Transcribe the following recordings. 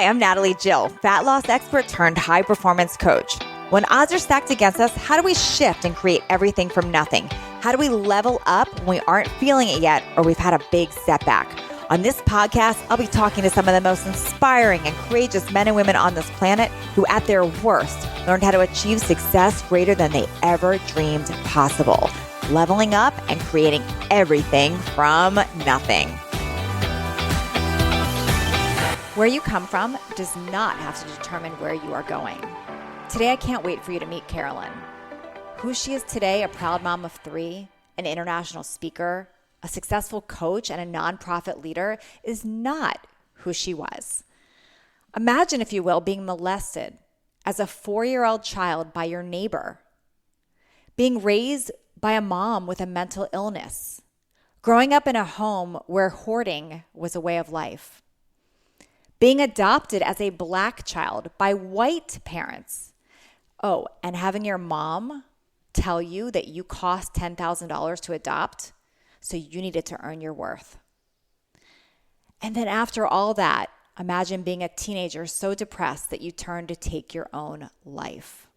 Hi, I'm Natalie Jill, fat loss expert turned high performance coach. When odds are stacked against us, how do we shift and create everything from nothing? How do we level up when we aren't feeling it yet or we've had a big setback? On this podcast, I'll be talking to some of the most inspiring and courageous men and women on this planet who, at their worst, learned how to achieve success greater than they ever dreamed possible, leveling up and creating everything from nothing. Where you come from does not have to determine where you are going. Today, I can't wait for you to meet Carolyn. Who she is today, a proud mom of 3, an international speaker, a successful coach, and a nonprofit leader, is not who she was. Imagine, if you will, being molested as a 4-year-old child by your neighbor, being raised by a mom with a mental illness, growing up in a home where hoarding was a way of life, being adopted as a Black child by white parents. Oh, and having your mom tell you that you cost $10,000 to adopt, so you needed to earn your worth. And then after all that, imagine being a teenager so depressed that you turn to take your own life.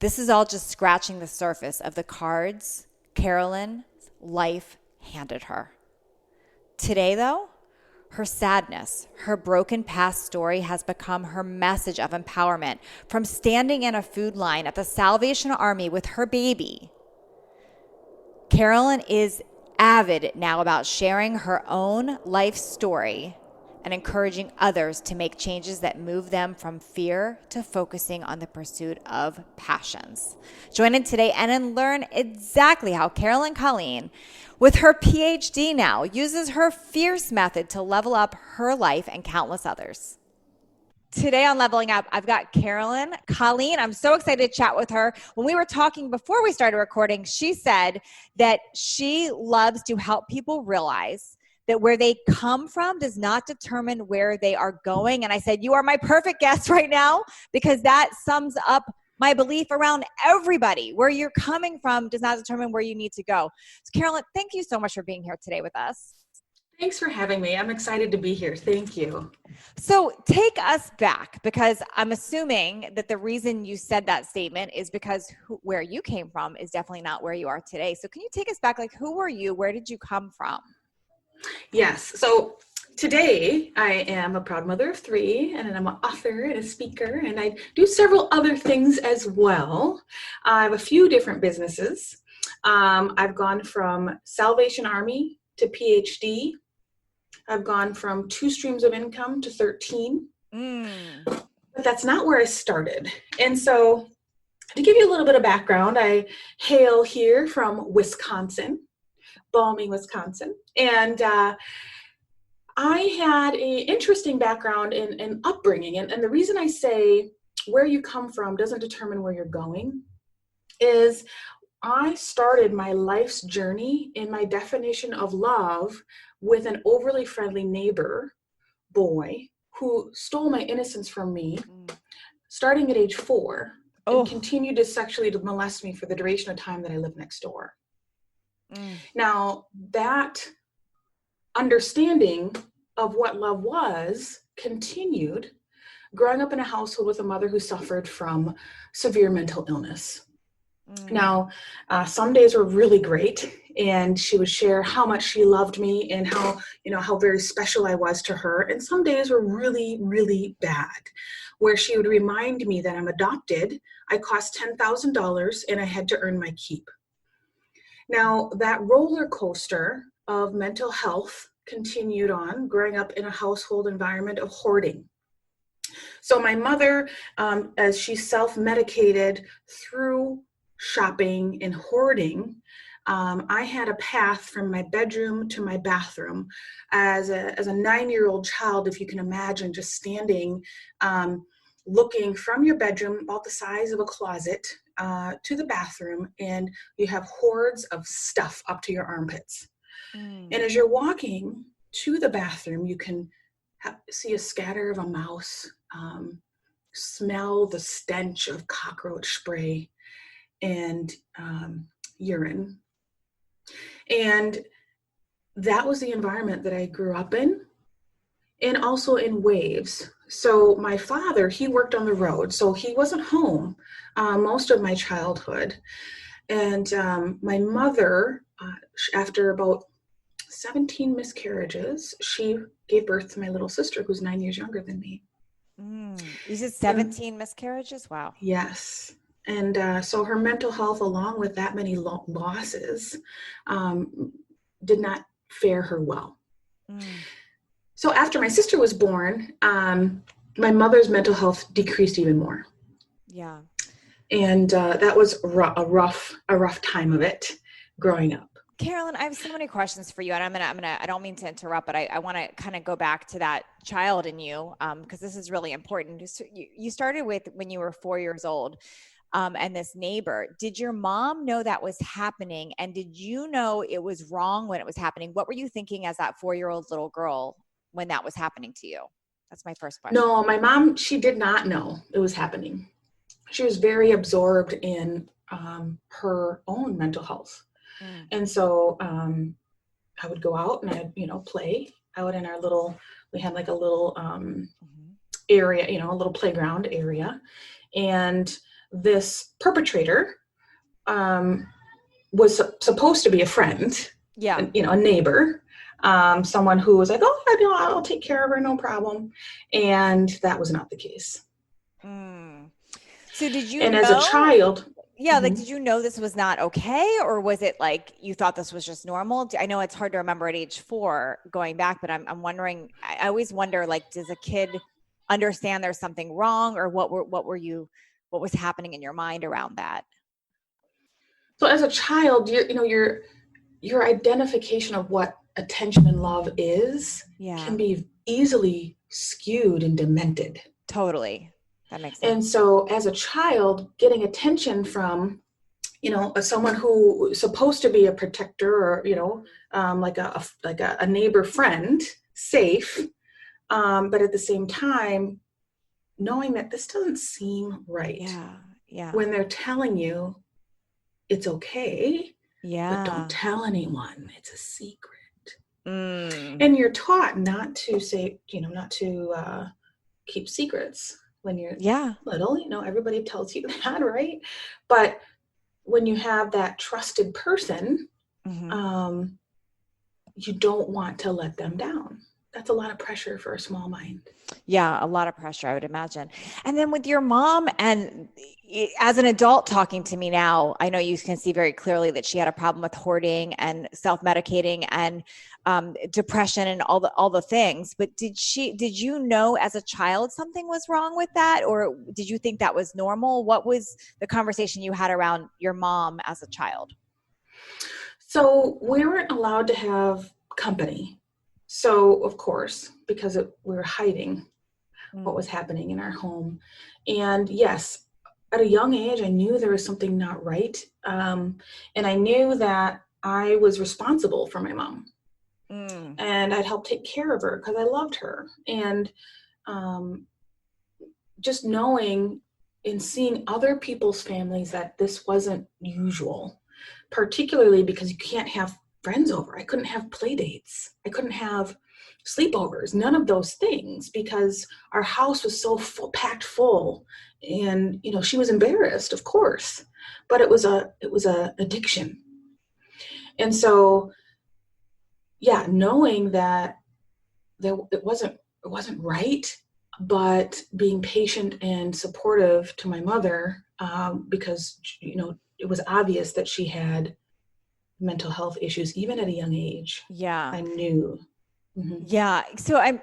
This is all just scratching the surface of the cards Carolyn's life handed her. Today, though, her sadness, her broken past story has become her message of empowerment. From standing in a food line at the Salvation Army with her baby, Carolyn is avid now about sharing her own life story and encouraging others to make changes that move them from fear to focusing on the pursuit of passions. Join in today and learn exactly how Carolyn Colleen, with her Ph.D. now, uses her fierce method to level up her life and countless others. Today on Leveling Up, I've got Carolyn Colleen. I'm so excited to chat with her. When we were talking before we started recording, she said that she loves to help people realize that where they come from does not determine where they are going. And I said, you are my perfect guest right now, because that sums up my belief around everybody. Where you're coming from does not determine where you need to go. So Carolyn, thank you so much for being here today with us. Thanks for having me. I'm excited to be here. Thank you. So take us back, because I'm assuming that the reason you said that statement is because where you came from is definitely not where you are today. So can you take us back? Like, who were you? Where did you come from? Yes. So today I am a proud mother of 3, and I'm an author and a speaker, and I do several other things as well. I have a few different businesses. I've gone from Salvation Army to Ph.D. I've gone from 2 streams of income to 13. But that's not where I started. And so to give you a little bit of background, I hail here from Wisconsin, balmy Wisconsin. And I had an interesting background in upbringing. And the reason I say where you come from doesn't determine where you're going is I started my life's journey in my definition of love with an overly friendly neighbor boy who stole my innocence from me starting at age 4 and continued to sexually molest me for the duration of time that I lived next door. Now, that understanding of what love was continued growing up in a household with a mother who suffered from severe mental illness. Now, some days were really great, and she would share how much she loved me and how very special I was to her. And some days were really, really bad, where she would remind me that I'm adopted, I cost $10,000, and I had to earn my keep. Now, that roller coaster of mental health continued on, growing up in a household environment of hoarding. So my mother, as she self-medicated through shopping and hoarding, I had a path from my bedroom to my bathroom as a 9-year-old child, if you can imagine, just standing, looking from your bedroom about the size of a closet to the bathroom, and you have hordes of stuff up to your armpits. And as you're walking to the bathroom, you can see a scatter of a mouse, smell the stench of cockroach spray and urine. And that was the environment that I grew up in. and also in waves. So my father, he worked on the road, so he wasn't home most of my childhood. And my mother, after about 17 miscarriages, she gave birth to my little sister, who's 9 years younger than me. You said 17 miscarriages? Wow. Yes. And so her mental health, along with that many losses, did not fare her well. So after my sister was born, my mother's mental health decreased even more. Yeah. And that was a rough time of it growing up. Carolyn, I have so many questions for you, and I don't mean to interrupt, but I want to kind of go back to that child in you, because this is really important. You started with when you were 4 years old, and this neighbor. Did your mom know that was happening, and did you know it was wrong when it was happening? What were you thinking as that 4-year-old little girl when that was happening to you? That's my first question. No, my mom, she did not know it was happening. She was very absorbed in her own mental health. And so I would go out and I'd, play out in our we had like a little area, a little playground area. And this perpetrator was supposed to be a friend, a neighbor, someone who was like, oh, I'll take care of her, no problem. And that was not the case. So did you and know, as a child, like, did you know this was not okay? Or was it like, you thought this was just normal? I know it's hard to remember at age 4 going back, but I'm wondering, I always wonder, like, does a kid understand there's something wrong, or what was happening in your mind around that? So as a child, your identification of what attention and love is can be easily skewed and demented. Totally. That makes sense. And so as a child, getting attention from, someone who is supposed to be a protector or, like a neighbor friend, safe, but at the same time, knowing that this doesn't seem right. Yeah. When they're telling you it's okay, but don't tell anyone. It's a secret. And you're taught not to say, not to keep secrets when you're little. Everybody tells you that, right? But when you have that trusted person, you don't want to let them down. That's a lot of pressure for a small mind. Yeah, a lot of pressure, I would imagine. And then with your mom, and as an adult talking to me now, I know you can see very clearly that she had a problem with hoarding and self-medicating and depression and all the things. But did you know as a child something was wrong with that? Or did you think that was normal? What was the conversation you had around your mom as a child? So we weren't allowed to have company. So, of course, because we were hiding what was happening in our home. And yes, at a young age, I knew there was something not right. And I knew that I was responsible for my mom. And I'd help take care of her because I loved her. And just knowing and seeing other people's families that this wasn't usual, particularly because you can't have friends over. I couldn't have play dates. I couldn't have sleepovers, none of those things, because our house was so packed full. And, she was embarrassed, of course, but it was a addiction. And so, knowing that it wasn't right, but being patient and supportive to my mother, because, it was obvious that she had mental health issues, even at a young age. Yeah. I knew. Yeah. So I'm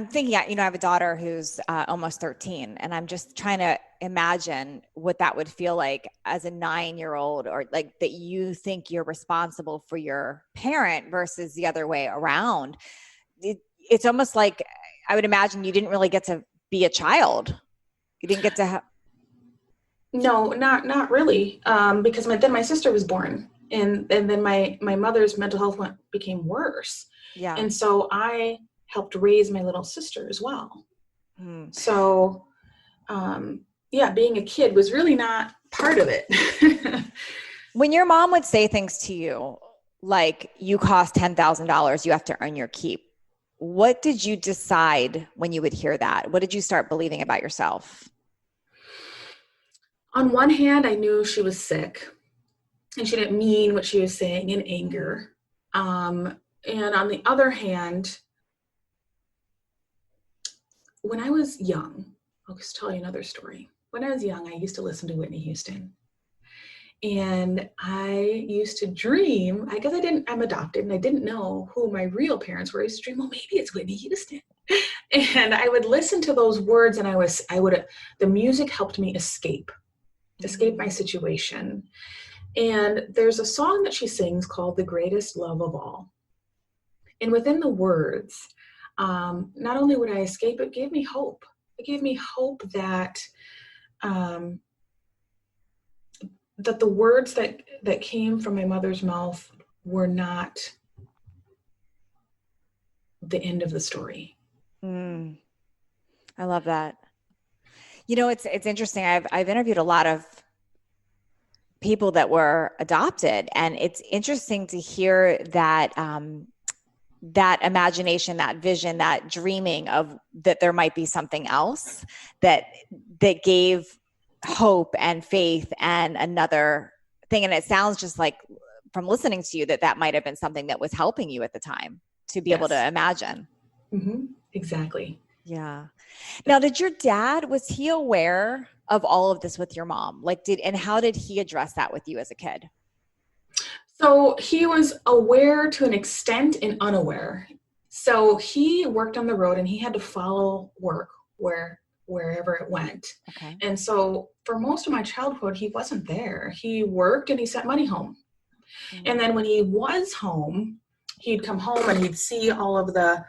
thinking, I have a daughter who's almost 13, and I'm just trying to imagine what that would feel like as a 9-year-old, or like that you think you're responsible for your parent versus the other way around. It's almost like, I would imagine you didn't really get to be a child. You didn't get to have. No, not really. Because then my sister was born, and then my mother's mental health became worse. Yeah. And so I helped raise my little sister as well. So, being a kid was really not part of it. When your mom would say things to you, like, you cost $10,000, you have to earn your keep, what did you decide when you would hear that? What did you start believing about yourself? On one hand, I knew she was sick and she didn't mean what she was saying in anger. And on the other hand, when I was young, I'll just tell you another story. When I was young, I used to listen to Whitney Houston. And I used to dream, I guess I'm adopted and I didn't know who my real parents were. I used to dream, well, maybe it's Whitney Houston. And I would listen to those words and the music helped me escape my situation. And there's a song that she sings called The Greatest Love of All. And within the words, not only would I escape, it gave me hope. It gave me hope that that the words that came from my mother's mouth were not the end of the story. I love that. You know, it's interesting. I've interviewed a lot of people that were adopted, and it's interesting to hear that that imagination, that vision, that dreaming of that there might be something else that gave hope and faith and another thing. And it sounds just like from listening to you that might have been something that was helping you at the time to be able to imagine. Mm-hmm. Exactly. Yeah. Now, was he aware of all of this with your mom? And how did he address that with you as a kid? So he was aware to an extent and unaware. So he worked on the road and he had to follow work wherever it went. Okay. And so for most of my childhood, he wasn't there. He worked and he sent money home. Mm-hmm. And then when he was home, he'd come home and he'd see all of the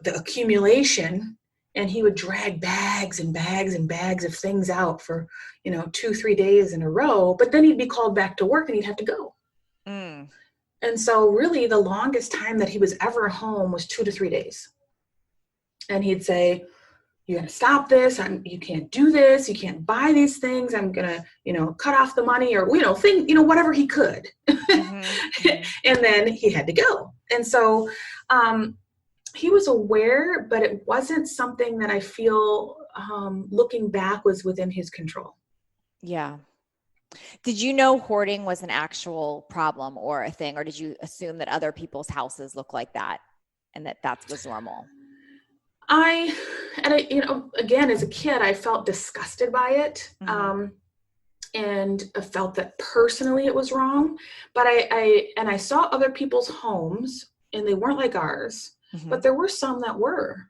accumulation, and he would drag bags and bags and bags of things out for, 2-3 days in a row, but then he'd be called back to work and he'd have to go. And so really the longest time that he was ever home was 2 to 3 days. And he'd say, you got to stop this. You can't do this. You can't buy these things. I'm going to, cut off the money or, whatever he could. Mm-hmm. And then he had to go. And so, he was aware, but it wasn't something that I feel, looking back, was within his control. Yeah. Did you know hoarding was an actual problem or a thing, or did you assume that other people's houses look like that and that was normal? Again, as a kid, I felt disgusted by it. Mm-hmm. And I felt that personally it was wrong, but I saw other people's homes and they weren't like ours. Mm-hmm. But there were some that were.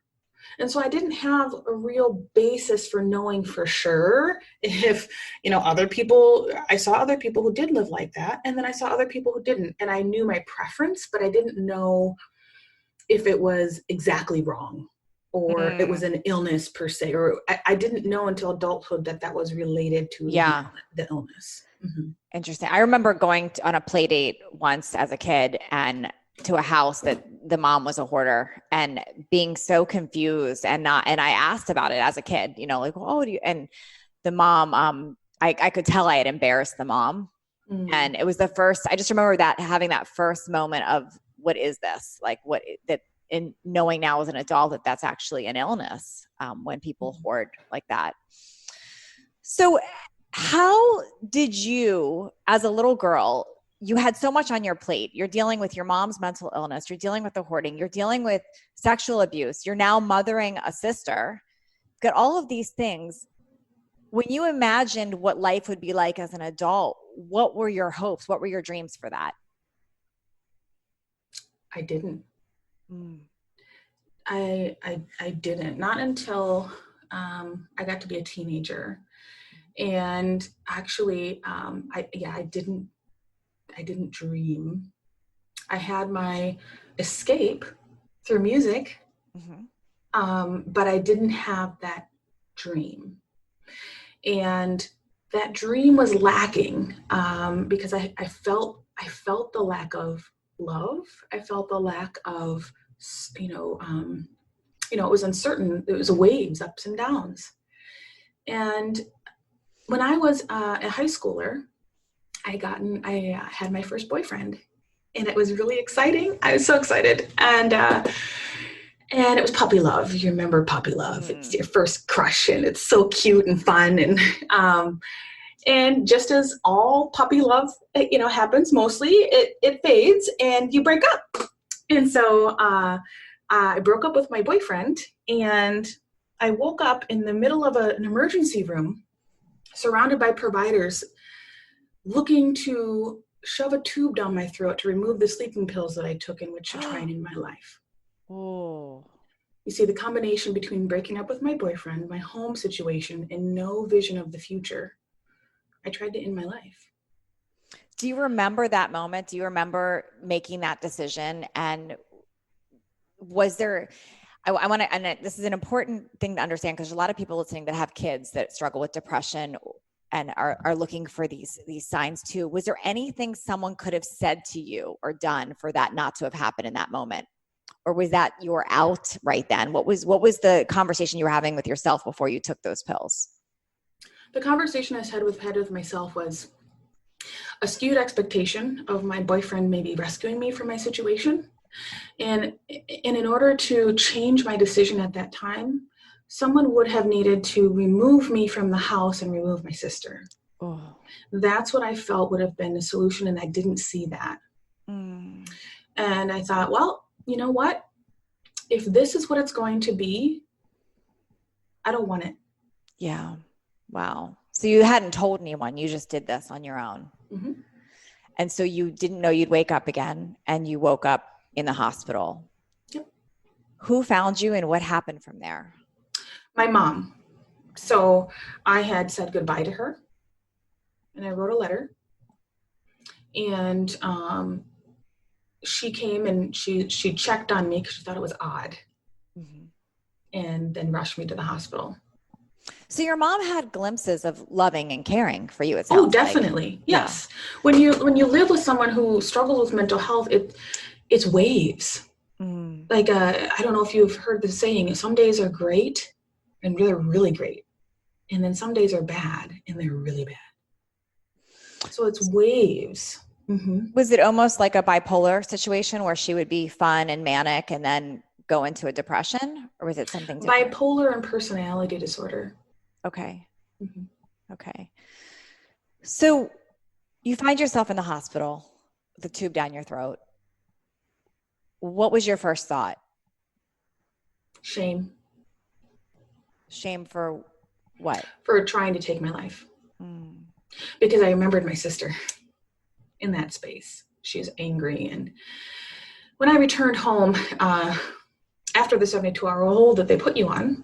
And so I didn't have a real basis for knowing for sure if, I saw other people who did live like that. And then I saw other people who didn't. And I knew my preference, but I didn't know if it was exactly wrong or it was an illness per se, or I didn't know until adulthood that was related to the illness. Mm-hmm. Interesting. I remember going on a play date once as a kid and to a house that the mom was a hoarder and being so confused and I asked about it as a kid, and the mom, I could tell I had embarrassed the mom. Mm-hmm. And it was I just remember having that first moment of what is this? And knowing now as an adult that's actually an illness, when people hoard like that. So how did you, as a little girl, you had so much on your plate. You're dealing with your mom's mental illness. You're dealing with the hoarding. You're dealing with sexual abuse. You're now mothering a sister. You've got all of these things. When you imagined what life would be like as an adult, what were your hopes? What were your dreams for that? I didn't. I didn't. Not until I got to be a teenager. And actually, I didn't dream. I had my escape through music, but I didn't have that dream. And that dream was lacking because I felt the lack of love. I felt the lack of, it was uncertain. It was waves, ups and downs. And when I was a high schooler, I had my first boyfriend, and it was really exciting. I was so excited. And And it was puppy love. You remember puppy love. It's your first crush and it's so cute and fun. And just as all puppy love, happens, mostly it fades and you break up. And so I broke up with my boyfriend, and I woke up in the middle of an emergency room surrounded by providers looking to shove a tube down my throat to remove the sleeping pills that I took in which to try and end my life. Oh. You see, the combination between breaking up with my boyfriend, my home situation, and no vision of the future, I tried to end my life. Do you remember that moment? Do you remember making that decision? And was there, I want to, and this is an important thing to understand because there's a lot of people listening that have kids that struggle with depression and are looking for these signs too. Was there anything someone could have said to you or done for that not to have happened in that moment? Or was that you were out right then? What was the conversation you were having with yourself before you took those pills? The conversation I had with myself was a skewed expectation of my boyfriend maybe rescuing me from my situation. And in order to change my decision at that time, someone would have needed to remove me from the house and remove my sister. Oh. That's what I felt would have been the solution, and I didn't see that. And I thought, well, you know what? If this is what it's going to be, I don't want it. Yeah. Wow. So you hadn't told anyone, you just did this on your own. Mm-hmm. And so you didn't know you'd wake up again, and you woke up in the hospital. Yep. Who found you and what happened from there? My mom. So I had said goodbye to her, and I wrote a letter, and she came and she checked on me because she thought it was odd, and then rushed me to the hospital. So your mom had glimpses of loving and caring for you. It sounds Oh, definitely. Like. Yes. Yeah. When you live with someone who struggles with mental health, it's waves. Like I don't know if you've heard the saying, some days are great and they're really great, and then some days are bad and they're really bad. So it's waves. Mm-hmm. Was it almost like a bipolar situation where she would be fun and manic and then go into a depression, or was it something different? Bipolar and personality disorder. Okay. Mm-hmm. Okay. So you find yourself in the hospital with a tube down your throat. What was your first thought? Shame. Shame for what? For trying to take my life. Because I remembered my sister in that space. She was angry. And when I returned home, after the 72-hour hold that they put you on,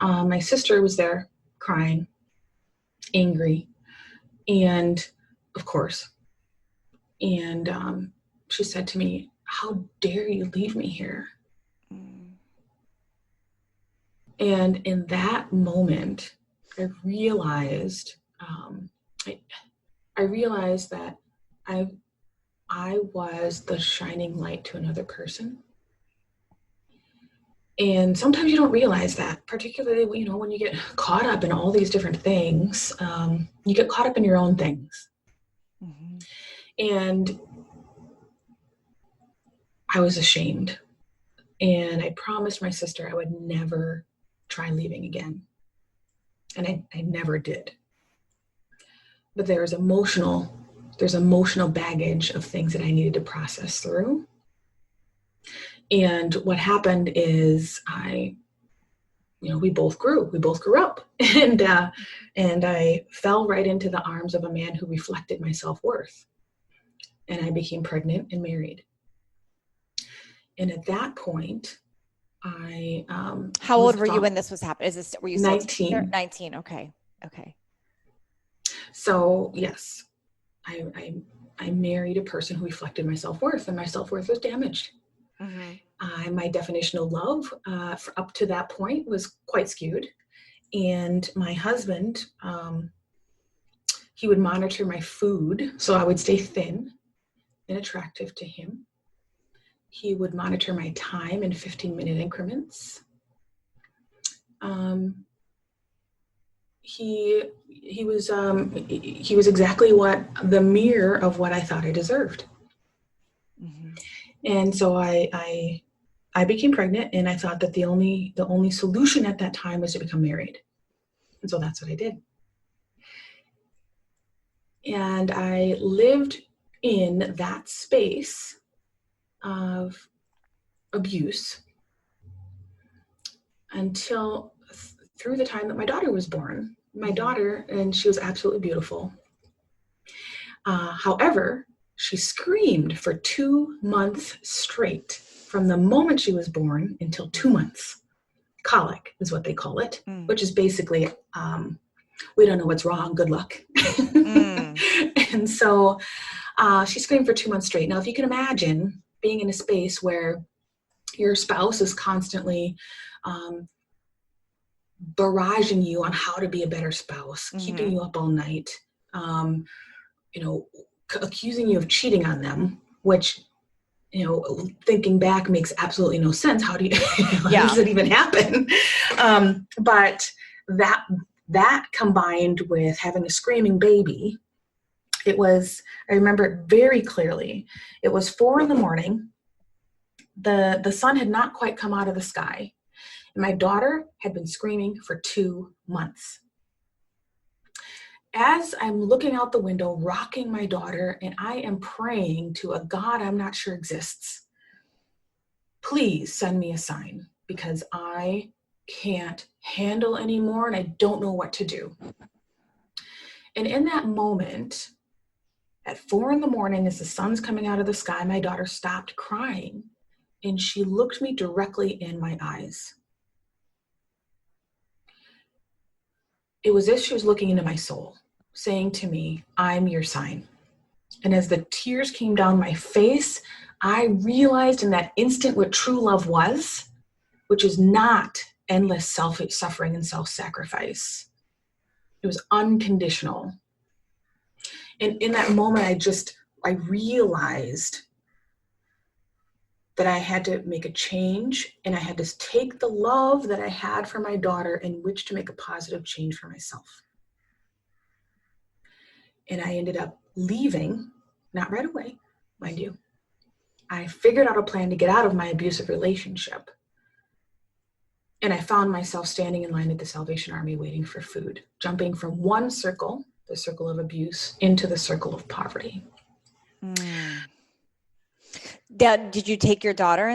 my sister was there crying, angry, and of course. And she said to me, "How dare you leave me here?" And in that moment, I realized, I realized that I was the shining light to another person. And sometimes you don't realize that, particularly, when you get caught up in all these different things, you get caught up in your own things. Mm-hmm. And I was ashamed. And I promised my sister I would never try leaving again. And I never did. But there's emotional baggage of things that I needed to process through. And what happened is we both grew up, and I fell right into the arms of a man who reflected my self-worth, and I became pregnant and married. And at that point, how old were you when this was happening? Were you 19? 19. Okay. So yes, I married a person who reflected my self-worth, and my self-worth was damaged. Mm-hmm. My definition of love up to that point was quite skewed. And my husband, he would monitor my food so I would stay thin and attractive to him. He would monitor my time in 15-minute increments. He was exactly the mirror of what I thought I deserved. Mm-hmm. And so I I became pregnant, and I thought that the only solution at that time was to become married. And so that's what I did. And I lived in that space of abuse until through the time that my daughter was born. My daughter, and she was absolutely beautiful. However, she screamed for 2 months straight from the moment she was born until 2 months. Colic is what they call it, which is basically, we don't know what's wrong, good luck. And so she screamed for 2 months straight. Now, if you can imagine being in a space where your spouse is constantly barraging you on how to be a better spouse, keeping you up all night, accusing you of cheating on them, which, thinking back makes absolutely no sense. How do you, how does it even happen? But that combined with having a screaming baby, I remember it very clearly. It was 4 a.m. The sun had not quite come out of the sky. And my daughter had been screaming for 2 months. As I'm looking out the window, rocking my daughter, and I am praying to a God I'm not sure exists, please send me a sign, because I can't handle anymore and I don't know what to do. And in that moment, at 4 a.m, as the sun's coming out of the sky, my daughter stopped crying and she looked me directly in my eyes. It was as if she was looking into my soul, saying to me, I'm your sign. And as the tears came down my face, I realized in that instant what true love was, which is not endless self-suffering and self-sacrifice. It was unconditional. And in that moment, I realized that I had to make a change, and I had to take the love that I had for my daughter in which to make a positive change for myself. And I ended up leaving, not right away, mind you. I figured out a plan to get out of my abusive relationship. And I found myself standing in line at the Salvation Army waiting for food, jumping from one circle, the circle of abuse, into the circle of poverty. Did you take your daughter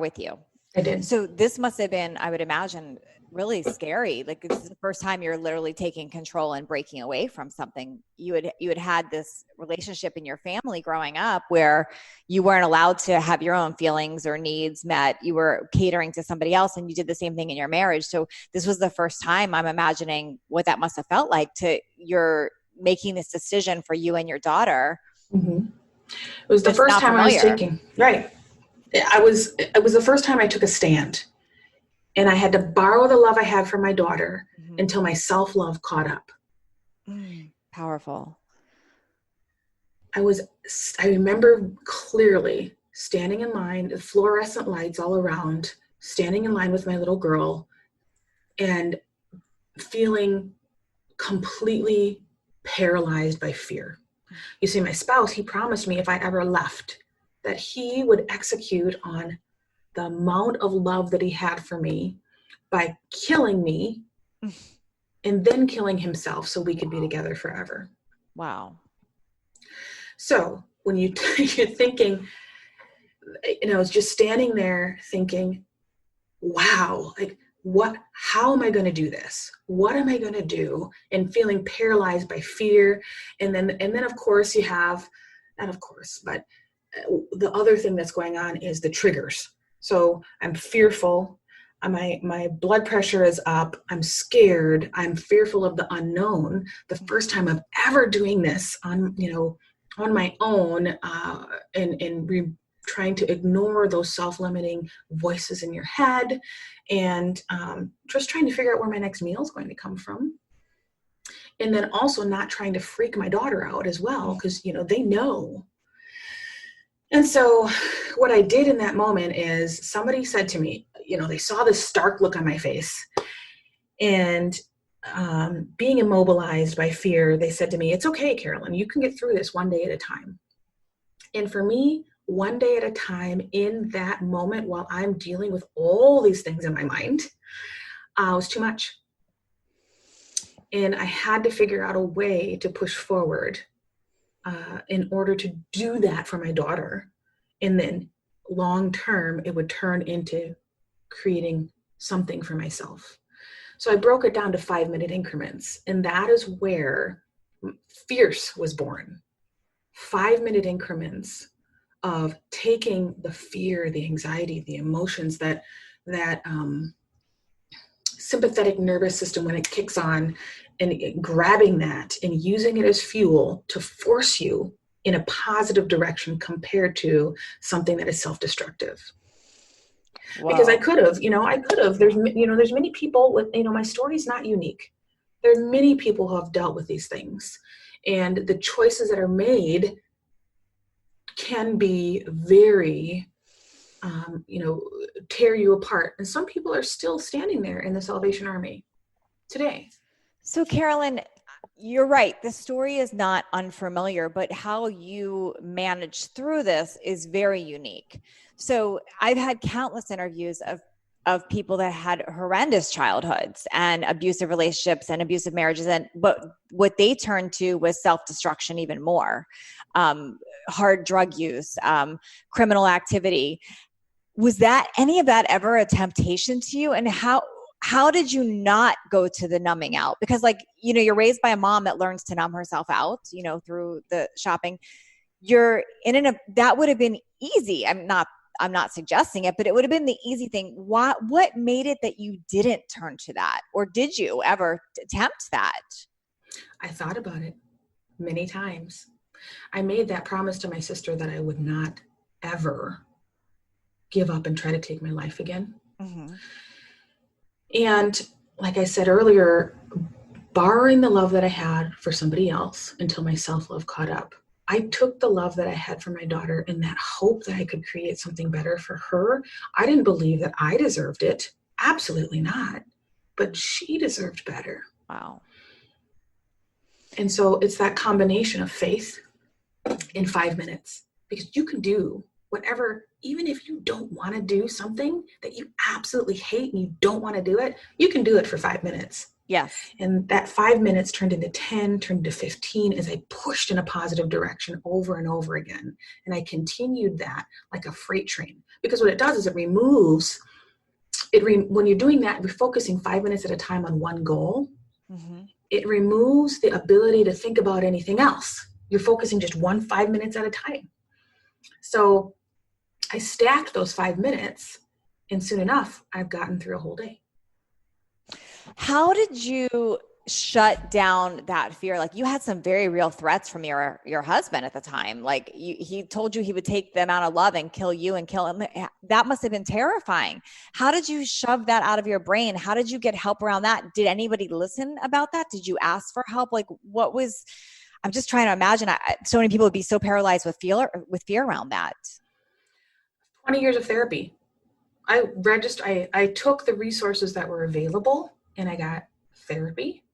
with you? I did. So this must have been, I would imagine, really scary. Like, this is the first time you're literally taking control and breaking away from something. You had this relationship in your family growing up where you weren't allowed to have your own feelings or needs met. You were catering to somebody else, and you did the same thing in your marriage. So this was the first time I'm imagining what that must have felt like you're making this decision for you and your daughter. Mm-hmm. It was the first time I was taking, right. It was the first time I took a stand, and I had to borrow the love I had from my daughter until my self-love caught up. Powerful. I remember clearly standing in line, the fluorescent lights all around, standing in line with my little girl and feeling completely paralyzed by fear. You see, my spouse, he promised me if I ever left, that he would execute on the amount of love that he had for me by killing me and then killing himself so we could be together forever. Wow. So when you're thinking, it's just standing there thinking, wow, like how am I going to do this? What am I going to do? And feeling paralyzed by fear. And then of course you have, not of course, but the other thing that's going on is the triggers. So I'm fearful. My blood pressure is up. I'm scared. I'm fearful of the unknown. The first time I'm ever doing this on my own, and trying to ignore those self-limiting voices in your head, and just trying to figure out where my next meal is going to come from. And then also not trying to freak my daughter out as well, because, they know. And so what I did in that moment is somebody said to me, they saw this stark look on my face, and being immobilized by fear, they said to me, it's okay, Carolyn, you can get through this one day at a time. And for me, one day at a time in that moment while I'm dealing with all these things in my mind was too much. And I had to figure out a way to push forward in order to do that for my daughter. And then long term, it would turn into creating something for myself. So I broke it down to 5-minute increments. And that is where Fierce was born. 5-minute increments of taking the fear, the anxiety, the emotions, that sympathetic nervous system when it kicks on, and grabbing that and using it as fuel to force you in a positive direction compared to something that is self-destructive. Wow. Because I could have, there's many people with, my story's not unique. There are many people who have dealt with these things, and the choices that are made can be very, tear you apart. And some people are still standing there in the Salvation Army today. So Carolyn, you're right. The story is not unfamiliar, but how you manage through this is very unique. So I've had countless interviews of people that had horrendous childhoods and abusive relationships and abusive marriages. But what they turned to was self-destruction even more, hard drug use, criminal activity. Was that any of that ever a temptation to you? And how did you not go to the numbing out? Because you're raised by a mom that learns to numb herself out, through the shopping. That would have been easy. I'm not suggesting it, but it would have been the easy thing. What made it that you didn't turn to that? Or did you ever attempt that? I thought about it many times. I made that promise to my sister that I would not ever give up and try to take my life again. Mm-hmm. And like I said earlier, borrowing the love that I had for somebody else until my self-love caught up, I took the love that I had for my daughter in that hope that I could create something better for her. I didn't believe that I deserved it. Absolutely not. But she deserved better. Wow. And so it's that combination of faith in 5 minutes, because you can do whatever, even if you don't want to do something that you absolutely hate and you don't want to do it, you can do it for 5 minutes. Yes. And that 5 minutes turned into 10, turned into 15 as I pushed in a positive direction over and over again. And I continued that like a freight train, because what it does is it removes when you're doing that, you're focusing 5 minutes at a time on one goal. Mm-hmm. It removes the ability to think about anything else. You're focusing just 5 minutes at a time. So I stacked those 5 minutes, and soon enough, I've gotten through a whole day. How did you shut down that fear? Like, you had some very real threats from your husband at the time. Like, he told you he would take the amount of love and kill you and kill him. That must have been terrifying. How did you shove that out of your brain? How did you get help around that? Did anybody listen about that? Did you ask for help? Like, I'm just trying to imagine. So many people would be so paralyzed with fear around that. 20 years of therapy. I took the resources that were available and I got therapy.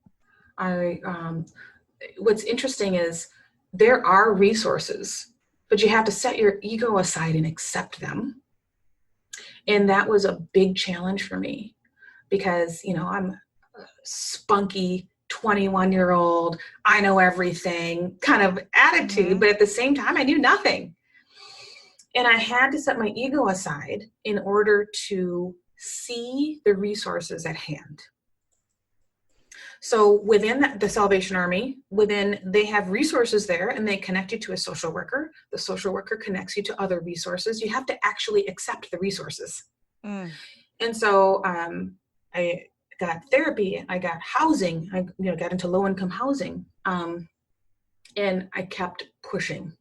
What's interesting is there are resources, but you have to set your ego aside and accept them. And that was a big challenge for me because, I'm a spunky 21-year-old, I know everything kind of attitude, mm-hmm. But at the same time, I knew nothing. And I had to set my ego aside in order to see the resources at hand. So within the Salvation Army, they have resources there and they connect you to a social worker. The social worker connects you to other resources. You have to actually accept the resources. Mm. And so I got therapy, I got housing, I got into low-income housing, and I kept pushing.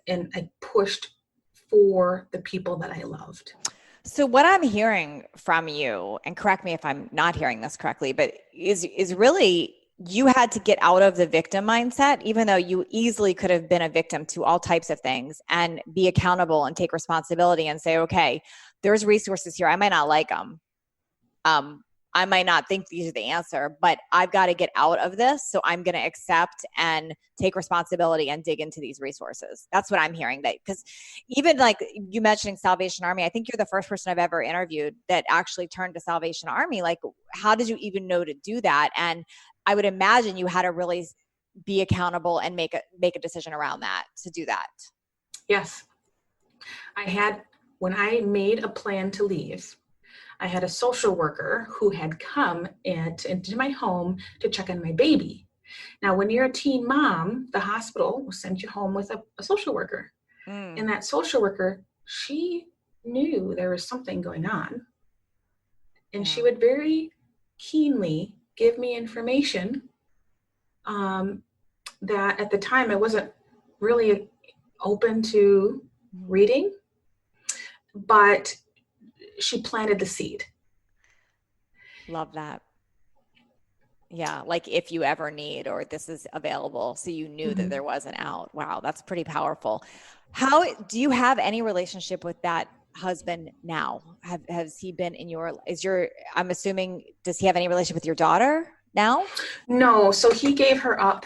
And I pushed for the people that I loved. So what I'm hearing from you, and correct me if I'm not hearing this correctly, but is really you had to get out of the victim mindset, even though you easily could have been a victim to all types of things, and be accountable and take responsibility and say, okay, there's resources here. I might not like them, I might not think these are the answer, but I've got to get out of this. So I'm going to accept and take responsibility and dig into these resources. That's what I'm hearing. That because even like you mentioning Salvation Army, I think you're the first person I've ever interviewed that actually turned to Salvation Army. Like, how did you even know to do that? And I would imagine you had to really be accountable and make a decision around that to do that. Yes. When I made a plan to leave, I had a social worker who had come into my home to check on my baby. Now, when you're a teen mom, the hospital will send you home with a social worker. And that social worker, she knew there was something going on. And she would very keenly give me information that at the time I wasn't really open to reading, but she planted the seed. Love that. Yeah. Like if you ever need, or this is available. So you knew that there was an out. Wow. That's pretty powerful. How do you have any relationship with that husband now? Has he been in I'm assuming, does he have any relationship with your daughter now? No. So he gave her up.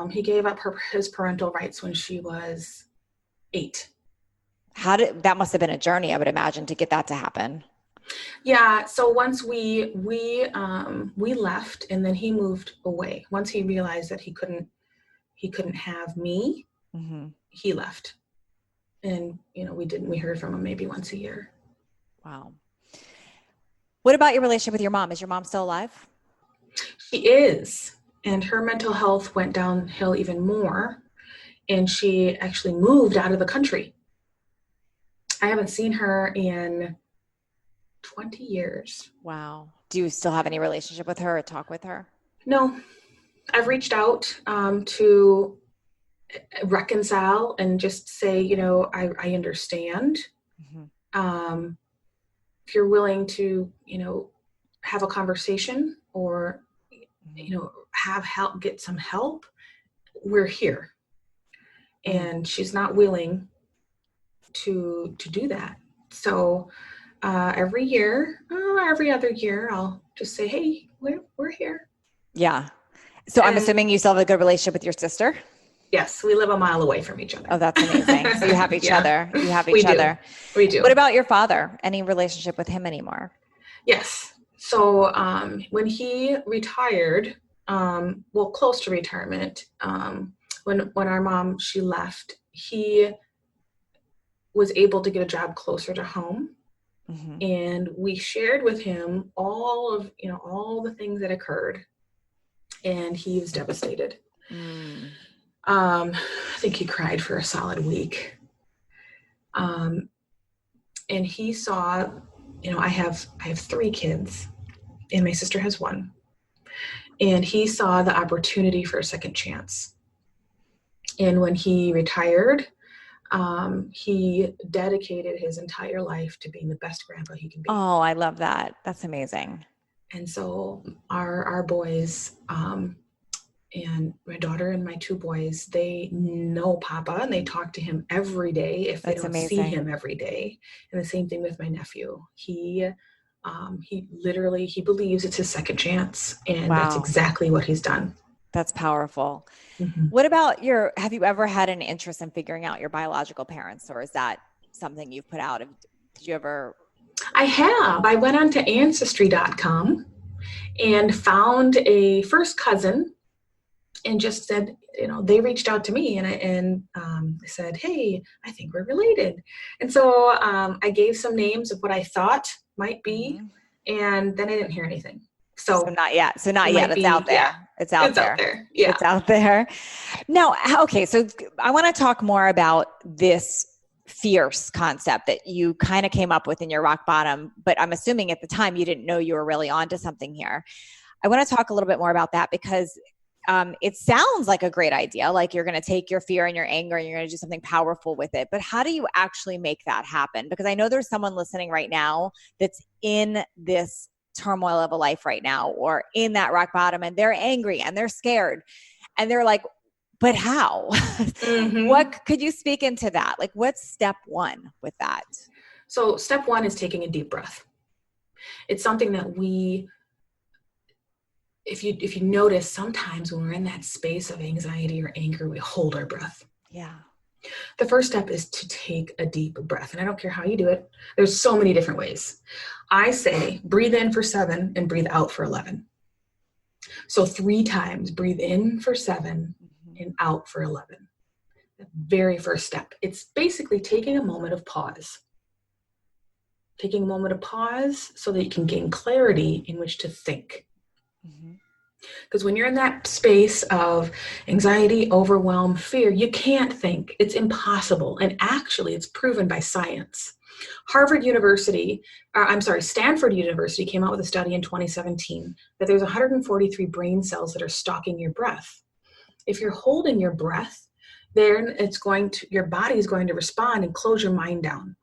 He gave up his parental rights when she was 8. That must have been a journey, I would imagine, to get that to happen. Yeah. So once we left, and then he moved away. Once he realized that he couldn't have me, he left. And, we heard from him maybe once a year. Wow. What about your relationship with your mom? Is your mom still alive? She is. And her mental health went downhill even more. And she actually moved out of the country. I haven't seen her in 20 years. Wow. Do you still have any relationship with her or talk with her? No. I've reached out to reconcile and just say, I understand. If you're willing to, have a conversation or, have help, get some help, we're here. And she's not willing to do that. So every other year, I'll just say, hey, we're here. Yeah. So I'm assuming you still have a good relationship with your sister? Yes, we live a mile away from each other. Oh, that's amazing. So you have each other. You have each other. We do. What about your father? Any relationship with him anymore? Yes. So when he retired, close to retirement, when our mom, she left, he was able to get a job closer to home. And we shared with him all the things that occurred. And he was devastated. I think he cried for a solid week. And he saw, I have 3 kids and my sister has 1. And he saw the opportunity for a second chance. And when he retired, he dedicated his entire life to being the best grandpa he can be. Oh, I love that. That's amazing. And so our boys, and my daughter and my 2 boys, they know Papa and they talk to him every day if they don't see him every day. And the same thing with my nephew. He believes it's his second chance, and that's exactly what he's done. That's powerful. What about have you ever had an interest in figuring out your biological parents, or is that something you've put out? Did you ever? I have. I went on to ancestry.com and found a first cousin and just said, they reached out to me and said, hey, I think we're related. And so I gave some names of what I thought might be, and then I didn't hear anything. So not yet. It's out there. Yeah. It's out there. Yeah. It's out there. Now, okay. So I want to talk more about this fierce concept that you kind of came up with in your rock bottom, but I'm assuming at the time you didn't know you were really onto something here. I want to talk a little bit more about that because it sounds like a great idea. Like you're going to take your fear and your anger and you're going to do something powerful with it. But how do you actually make that happen? Because I know there's someone listening right now that's in this turmoil of a life right now, or in that rock bottom, and they're angry and they're scared and they're like, but how? What could you speak into that? Like, what's step 1 with that? So step 1 is taking a deep breath. It's something that we if you notice, sometimes when we're in that space of anxiety or anger, we hold our breath. Yeah. The first step is to take a deep breath. And I don't care how you do it. There's so many different ways. I say breathe in for 7 and breathe out for 11. So 3 times, breathe in for 7 and out for 11. The very first step. It's basically taking a moment of pause. Taking a moment of pause so that you can gain clarity in which to think. Because when you're in that space of anxiety, overwhelm, fear, you can't think. It's impossible. And actually, it's proven by science. Stanford University came out with a study in 2017 that there's 143 brain cells that are stalking your breath. If you're holding your breath, then your body is going to respond and close your mind down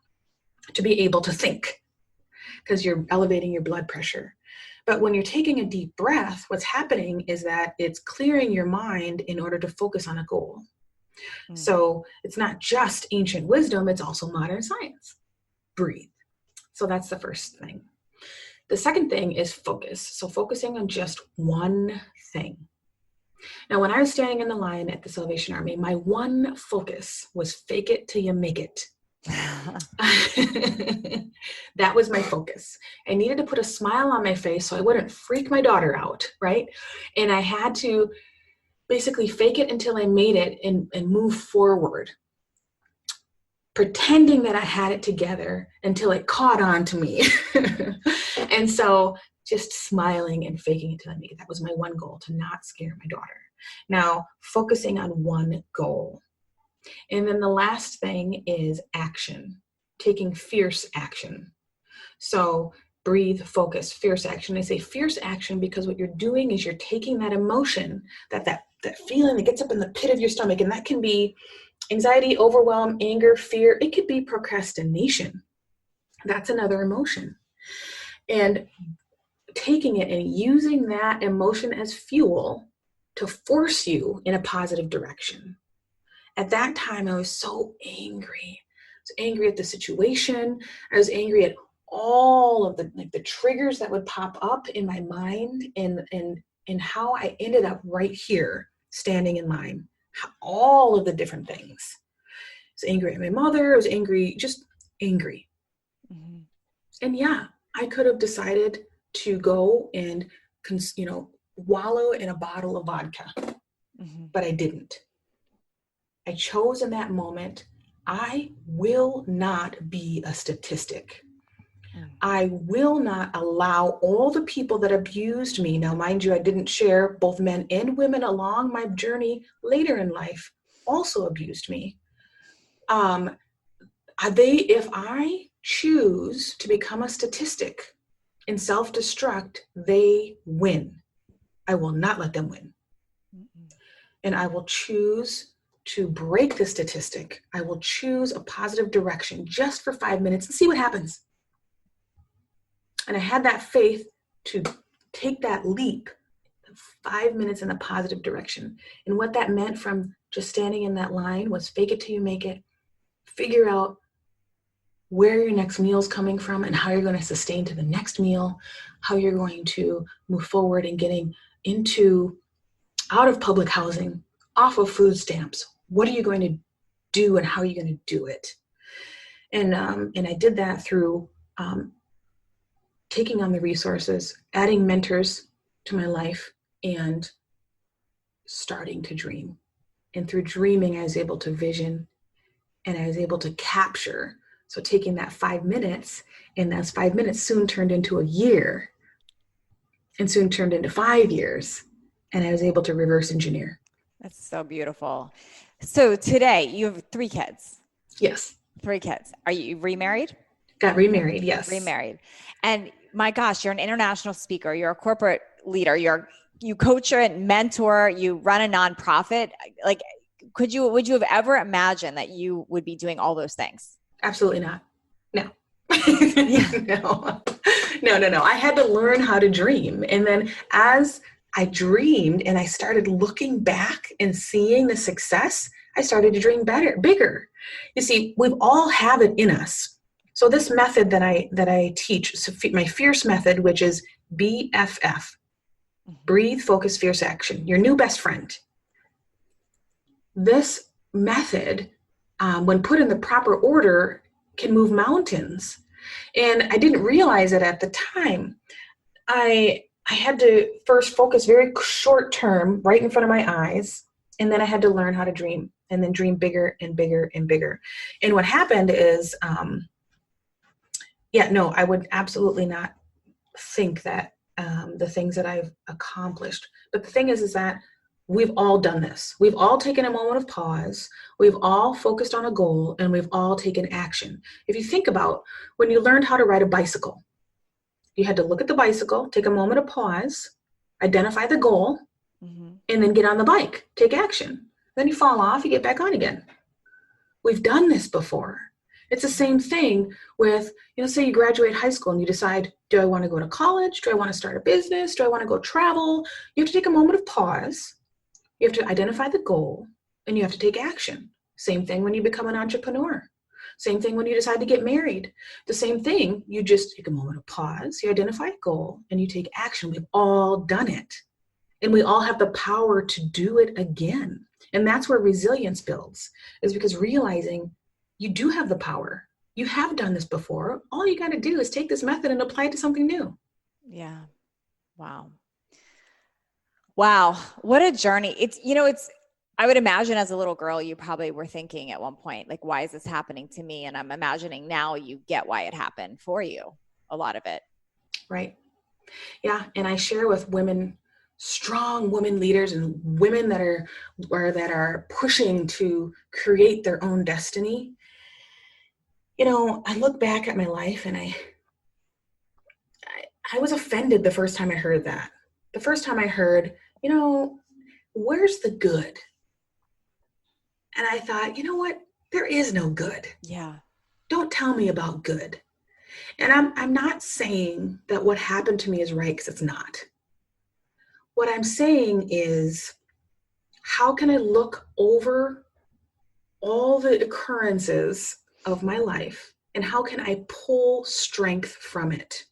to be able to think, because you're elevating your blood pressure. But when you're taking a deep breath, what's happening is that it's clearing your mind in order to focus on a goal. So it's not just ancient wisdom, it's also modern science. Breathe. So that's the first thing. The second thing is focus. So focusing on just one thing. Now, when I was standing in the line at the Salvation Army, my one focus was fake it till you make it. That was my focus. I needed to put a smile on my face so I wouldn't freak my daughter out, right? And I had to basically fake it until I made it and move forward, pretending that I had it together until it caught on to me. And so just smiling and faking it till I make it. That was my one goal, to not scare my daughter. Now, focusing on one goal. And then the last thing is action, taking fierce action. So breathe, focus, fierce action. I say fierce action because what you're doing is you're taking that emotion, that feeling that gets up in the pit of your stomach, and that can be anxiety, overwhelm, anger, fear. It could be procrastination. That's another emotion. And taking it and using that emotion as fuel to force you in a positive direction. At that time, I was so angry. I was angry at the situation. I was angry at all of the triggers that would pop up in my mind and how I ended up right here standing in line. All of the different things. I was angry at my mother. I was angry, just angry. And yeah, I could have decided to go and wallow in a bottle of vodka, but I didn't. I chose in that moment, I will not be a statistic. I will not allow all the people that abused me. Now, mind you, I didn't share, both men and women along my journey later in life also abused me. If I choose to become a statistic and self-destruct, they win. I will not let them win. And I will choose to break the statistic. I will choose a positive direction just for 5 minutes and see what happens. And I had that faith to take that leap, 5 minutes in a positive direction. And what that meant from just standing in that line was fake it till you make it. Figure out where your next meal is coming from and how you're going to sustain to the next meal, how you're going to move forward and getting out of public housing, off of food stamps. What are you going to do and how are you going to do it? And I did that through taking on the resources, adding mentors to my life, and starting to dream. And through dreaming, I was able to vision and I was able to capture. So taking that 5 minutes, and those 5 minutes soon turned into a year and soon turned into 5 years. And I was able to reverse engineer. That's so beautiful. So today you have 3 kids. Yes. 3 kids. Are you remarried? Got remarried, yes. Remarried. And my gosh, you're an international speaker. You're a corporate leader. You coach and mentor. You run a nonprofit. Like, would you have ever imagined that you would be doing all those things? Absolutely not. No. No. I had to learn how to dream. And then as I dreamed and I started looking back and seeing the success, I started to dream bigger. You see, we all have it in us. So this method that I teach, so my fierce method, which is BFF, Breathe, focus, fierce action. Your new best friend. This method, when put in the proper order, can move mountains. And I didn't realize it at the time. I had to first focus very short term, right in front of my eyes. And then I had to learn how to dream, and then dream bigger and bigger and bigger. And what happened is, I would absolutely not think that the things that I've accomplished. But the thing is that we've all done this. We've all taken a moment of pause. We've all focused on a goal, and we've all taken action. If you think about when you learned how to ride a bicycle, you had to look at the bicycle, take a moment of pause, identify the goal, and then get on the bike, take action. Then you fall off, you get back on again. We've done this before. It's the same thing with, say you graduate high school and you decide, do I want to go to college? Do I want to start a business? Do I want to go travel? You have to take a moment of pause. You have to identify the goal, and you have to take action. Same thing when you become an entrepreneur. Same thing when you decide to get married. The same thing, you just take a moment of pause, you identify a goal, and you take action. We've all done it. And we all have the power to do it again. And that's where resilience builds, is because realizing you do have the power. You have done this before. All you got to do is take this method and apply it to something new. Yeah. Wow. Wow. What a journey. I would imagine as a little girl, you probably were thinking at one point, like, why is this happening to me? And I'm imagining now you get why it happened for you, a lot of it. Right. Yeah. And I share with women, strong women leaders and women that are pushing to create their own destiny. I look back at my life and I was offended the first time I heard that. The first time I heard, where's the good? And I thought, you know what? There is no good. Yeah. Don't tell me about good. And I'm not saying that what happened to me is right, because it's not. What I'm saying is, how can I look over all the occurrences of my life, and how can I pull strength from it?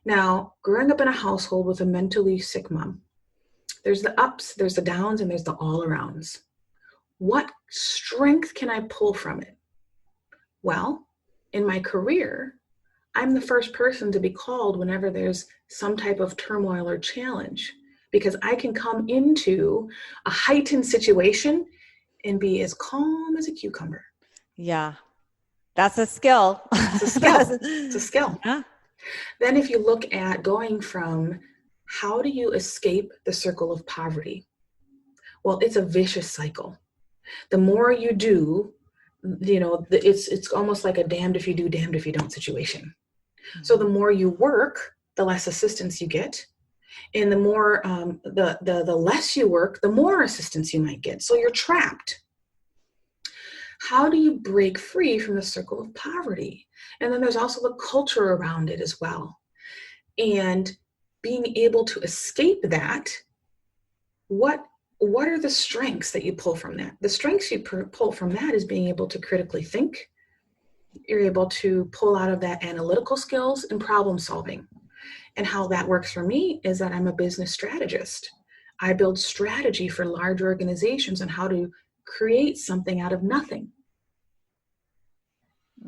Now, growing up in a household with a mentally sick mom, there's the ups, there's the downs, and there's the all-arounds. What strength can I pull from it? Well, in my career, I'm the first person to be called whenever there's some type of turmoil or challenge, because I can come into a heightened situation and be as calm as a cucumber. Yeah. That's a skill. It's a skill. It's a skill. Yeah. Then if you look at going from, how do you escape the circle of poverty? Well, it's a vicious cycle. The more you do, it's almost like a damned if you do, damned if you don't situation. So the more you work, the less assistance you get. And the more, the less you work, the more assistance you might get. So you're trapped. How do you break free from the circle of poverty? And then there's also the culture around it as well. And being able to escape that, what are the strengths that you pull from that? The strengths you pull from that is being able to critically think. You're able to pull out of that analytical skills and problem solving. And how that works for me is that I'm a business strategist. I build strategy for large organizations on how to create something out of nothing.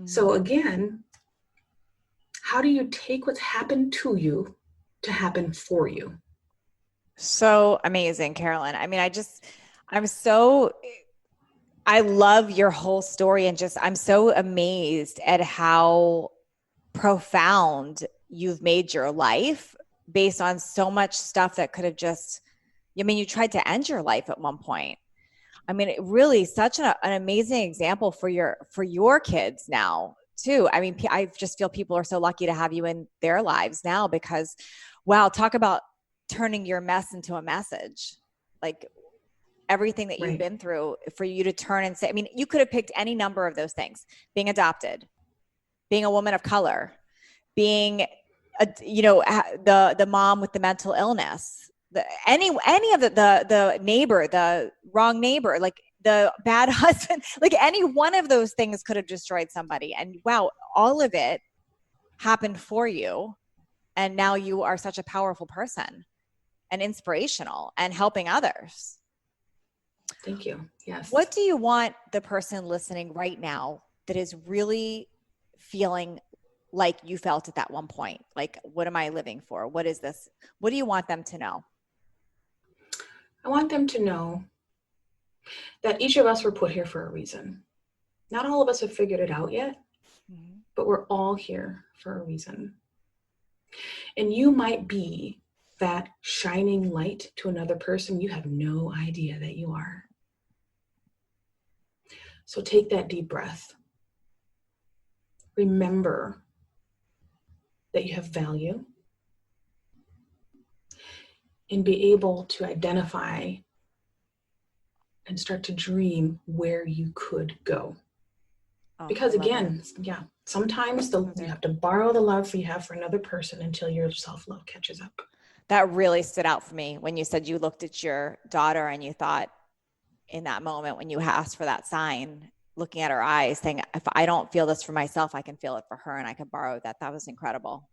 So again, how do you take what's happened to you to happen for you? So amazing, Carolyn. I mean, I love your whole story, and I'm so amazed at how profound you've made your life based on so much stuff that could have you tried to end your life at one point. I mean, it really such an amazing example for your kids now too. I mean, I just feel people are so lucky to have you in their lives now, because, wow, talk about turning your mess into a message. Like everything that you've been through, for you to turn and say, I mean, you could have picked any number of those things: being adopted, being a woman of color, being the mom with the mental illness, any of the neighbor, the wrong neighbor, like the bad husband, like any one of those things could have destroyed somebody. And wow, all of it happened for you. And now you are such a powerful person. and inspirational and helping others. Thank you. Yes. What do you want the person listening right now that is really feeling like you felt at that one point? Like, what am I living for? What is this? What do you want them to know? I want them to know that each of us were put here for a reason. Not all of us have figured it out yet, but we're all here for a reason. And you might be that shining light to another person you have no idea that you are. So take that deep breath. Remember that you have value, and be able to identify and start to dream where you could go. Because again, sometimes you have to borrow the love you have for another person until your self-love catches up. That really stood out for me when you said you looked at your daughter and you thought in that moment when you asked for that sign, looking at her eyes, saying, if I don't feel this for myself, I can feel it for her and I can borrow that. That was incredible.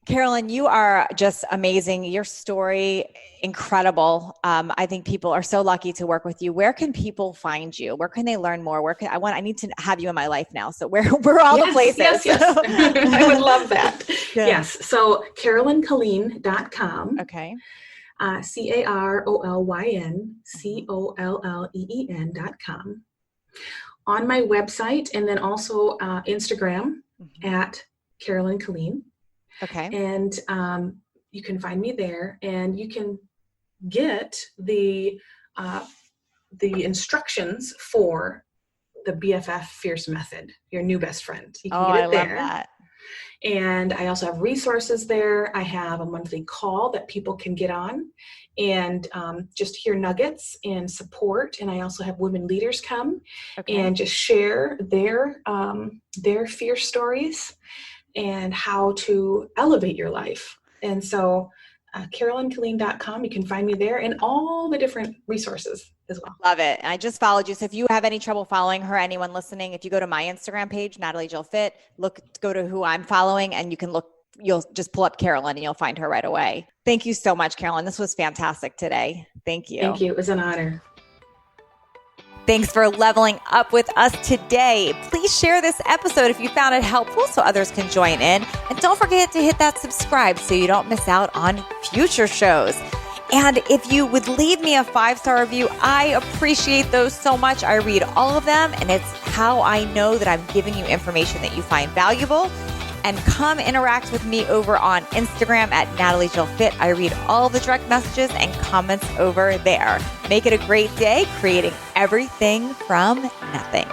Carolyn, you are just amazing. Your story, incredible. I think people are so lucky to work with you. Where can people find you? Where can they learn more? I need to have you in my life now. So where are all the places? Yes. I would love that. Good. Yes. So CarolynColleen.com. Okay. CarolynColleen.com. On my website, and then also Instagram at Carolyn Colleen. Okay. And you can find me there, and you can get the instructions for the BFF Fierce Method, your new best friend. You can get it there. I love that. And I also have resources there. I have a monthly call that people can get on and just hear nuggets and support. And I also have women leaders come and just share their fierce stories and how to elevate your life. And so CarolynColleen.com, you can find me there, and all the different resources as well. Love it. And I just followed you. So if you have any trouble following her, anyone listening, if you go to my Instagram page, Natalie Jill Fit, go to who I'm following, and you'll just pull up Carolyn and you'll find her right away. Thank you so much, Carolyn. This was fantastic today. Thank you. Thank you. It was an honor. Thanks for leveling up with us today. Please share this episode if you found it helpful so others can join in. And don't forget to hit that subscribe so you don't miss out on future shows. And if you would leave me a 5-star review, I appreciate those so much. I read all of them, and it's how I know that I'm giving you information that you find valuable. And come interact with me over on Instagram at Natalie Jill Fit. I read all the direct messages and comments over there. Make it a great day, creating everything from nothing.